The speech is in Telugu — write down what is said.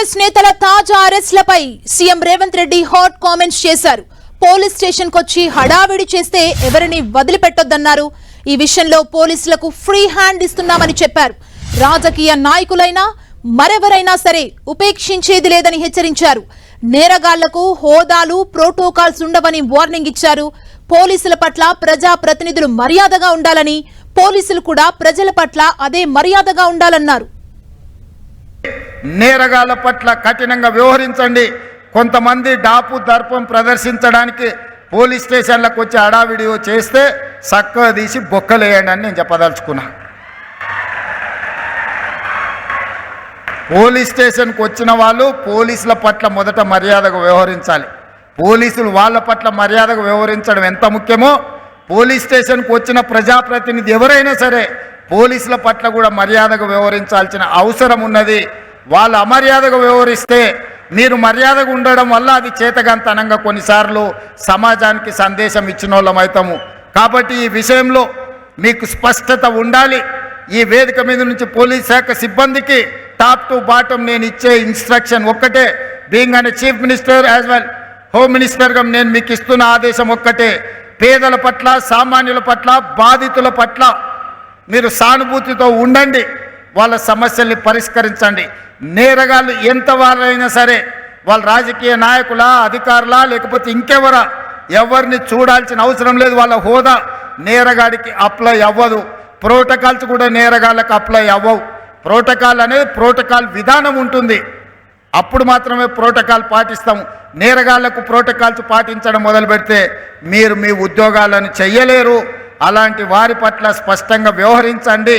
కాంగ్రెస్ నేతల తాజా అరెస్ట్లపై CM Revanth Reddy hot comments చేశారు. పోలీస్ స్టేషన్ కొచ్చి హడావిడి చేస్తే ఎవరిని వదిలిపెట్టొద్దన్నారు. ఈ విషయంలో పోలీసులకు ఫ్రీ హ్యాండ్ ఇస్తున్నామని చెప్పారు. రాజకీయ నాయకులైనా మరెవరైనా సరే ఉపేక్షించేది లేదని హెచ్చరించారు. నేరగాళ్లకు హోదాలు ప్రోటోకాల్స్ ఉండవని వార్నింగ్ ఇచ్చారు. పోలీసుల పట్ల ప్రజా ప్రతినిధులు మర్యాదగా ఉండాలని, పోలీసులు కూడా ప్రజల పట్ల అదే మర్యాదగా ఉండాలన్నారు. నేరగాళ్ల పట్ల కఠినంగా వ్యవహరించండి. కొంతమంది డాపు దర్పం ప్రదర్శించడానికి పోలీస్ స్టేషన్లకు వచ్చి హడావిడి చేస్తే చక్కగా తీసి బొక్కలేయండి అని నేను చెప్పదలుచుకున్నా. పోలీస్ స్టేషన్కి వచ్చిన వాళ్ళు పోలీసుల పట్ల మొదట మర్యాదగా వ్యవహరించాలి. పోలీసులు వాళ్ళ పట్ల మర్యాదగా వ్యవహరించడం ఎంత ముఖ్యమో, పోలీస్ స్టేషన్కి వచ్చిన ప్రజాప్రతినిధి ఎవరైనా సరే పోలీసుల పట్ల కూడా మర్యాదగా వ్యవహరించాల్సిన అవసరం ఉన్నది. వాళ్ళు అమర్యాదగా వ్యవహరిస్తే మీరు మర్యాదగా ఉండడం వల్ల అది చేతగాంతనంగా కొన్నిసార్లు సమాజానికి సందేశం ఇచ్చిన వాళ్ళం అవుతాము. కాబట్టి ఈ విషయంలో మీకు స్పష్టత ఉండాలి. ఈ వేదిక మీద నుంచి పోలీస్ శాఖ సిబ్బందికి టాప్ టు బాటం నేను ఇచ్చే ఇన్స్ట్రక్షన్ ఒక్కటే. బీయింగ్ అనే chief minister as well home మినిస్టర్గా నేను మీకు ఇస్తున్న ఆదేశం ఒక్కటే. పేదల పట్ల, సామాన్యుల పట్ల, బాధితుల పట్ల మీరు సానుభూతితో ఉండండి. వాళ్ళ సమస్యల్ని పరిష్కరించండి. నేరగాళ్ళు ఎంత వారైనా సరే, వాళ్ళ రాజకీయ నాయకులా, అధికారులా, లేకపోతే ఇంకెవరా, ఎవరిని చూడాల్సిన అవసరం లేదు. వాళ్ళ హోదా నేరగాడికి అప్లై అవ్వదు. ప్రోటోకాల్స్ కూడా నేరగాళ్ళకి అప్లై అవ్వవు. ప్రోటోకాల్ అనేది ప్రోటోకాల్ విధానం ఉంటుంది. అప్పుడు మాత్రమే ప్రోటోకాల్ పాటిస్తాము. నేరగాళ్లకు ప్రోటోకాల్స్ పాటించడం మొదలు పెడితే మీరు మీ ఉద్యోగాలను చెయ్యలేరు. అలాంటి వారి పట్ల స్పష్టంగా వ్యవహరించండి.